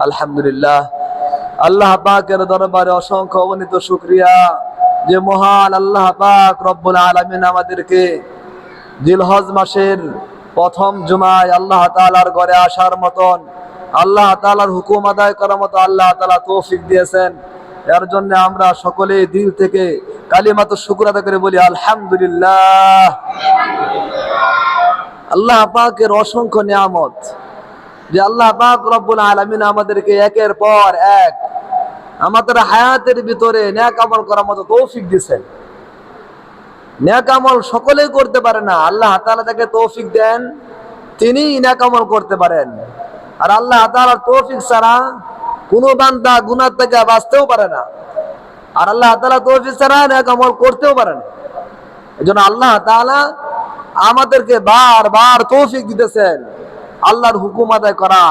আলহামদুলিল্লাহ, আল্লাহ পাকের দরবারে অসংখ্য অগণিত শুকরিয়া যে মহান আল্লাহ পাক রব্বুল আলামিন আমাদেরকে জিলহজ মাসের প্রথম জুমায় আল্লাহ তাআলার ঘরে আসার মতন, আল্লাহ তাআলার হুকুম আদায় করার মতো আল্লাহ তাআলা তৌফিক দিয়েছেন। এর জন্য আমরা সকলে দিল থেকে কালিমাতু শুকর আদায় করে বলি আলহামদুলিল্লাহ। আল্লাহ পাকের অসংখ্য নিয়ামত যে আল্লাহ পাক রব্বুল আলামিন আমাদেরকে একের পর এক আমাদের হায়াতের ভিতরে নেক আমল করার মতো তৌফিক দিয়েছেন। নেক আমল সকলেই করতে পারে না, আল্লাহ তাআলা যাকে তৌফিক দেন তিনি নেক আমল করতে পারেন। আর আল্লাহ তাআলার তৌফিক ছাড়া কোনো বান্দা গুনাহ থেকে বাঁচতেও পারে না, আর আল্লাহ তাআলা তৌফিক ছাড়া নেক আমল করতেও পারে না। এজন্য আল্লাহ তাআলা আমাদেরকে বারবার তৌফিক দিতেছেন আল্লাহর হুকুম আদায় করা,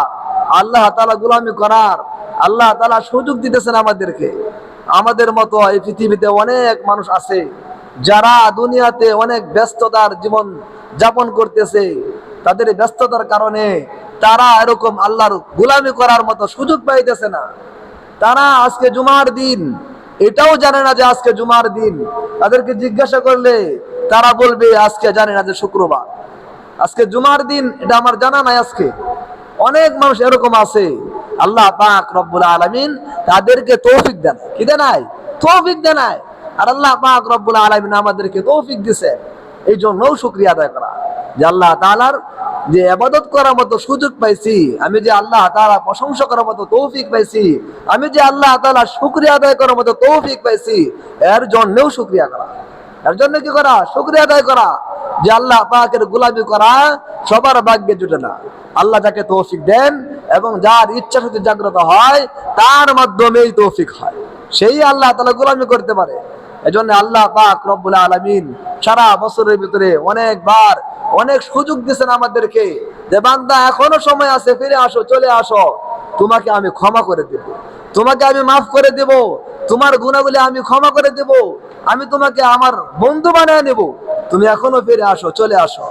আল্লাহ তাআলা গোলামি করার। আল্লাহ তাআলা সুযোগ দিতেছেন আমাদেরকে। আমাদের মতো এই পৃথিবীতে অনেক মানুষ আছে যারা দুনিয়াতে অনেক ব্যস্ততার জীবন যাপন করতেছে, তাদের ব্যস্ততার কারণে তারা এরকম আল্লাহর গোলামি করার মতো সুযোগ পাইতেছে না। তারা আজকে জুমার দিন এটাও জানে না যে আজকে জুমার দিন। তাদেরকে জিজ্ঞাসা করলে তারা বলবে আজকে জানে না যে শুক্রবার, আজকে জুমার দিন এটা আমার জানা নাই। আজকে অনেক মানুষ এরকম আছে, আল্লাহ পাক রব্বুল আলামিন তাদেরকে তৌফিক দেন, কি দেন নাই? তৌফিক দেন নাই। আর আল্লাহ পাক রব্বুল আলামিন আমাদেরকে তৌফিক দিয়েছে, এই জন্যও শুকরিয়া আদায় করা যে আল্লাহ তাআলার যে ইবাদত করার মতো সুযোগ পাইছি, আমি যে আল্লাহ তাআলা প্রশংসা করার মতো তৌফিক পাইছি, আমি যে আল্লাহ তাআলা শুকরিয়া আদায় করার মতো তৌফিক পাইছি, এর জন্যও শুকরিয়া করা। এর জন্য কি করা? শুকরিয়া আদায় করা। যে আল্লাহ পাকের গোলামি করা সবার ভাগ্যে জুটে না। আল্লাহ যাকে তৌফিক দেন এবং যার ইচ্ছা শক্তি জাগ্রত হয় তার মাধ্যমেই তৌফিক হয়, সেই আল্লাহ তাআলা গোলামি করতে পারে। এজন্য আল্লাহ পাক রব্বুল আলামিন সারা বছরের ভিতরে অনেকবার অনেক সুযোগ দিয়েছেন আমাদেরকে যে বান্দা এখনো সময় আছে, ফিরে আসো, চলে আসো, তোমাকে আমি ক্ষমা করে দেব, তোমাকে আমি মাফ করে দেব, তোমার গুনাহগুলি আমি ক্ষমা করে দেব, আমি তোমাকে আমার বন্ধু বানিয়ে নেব, তুমি এখনো ফিরে আসো, চলে আসো।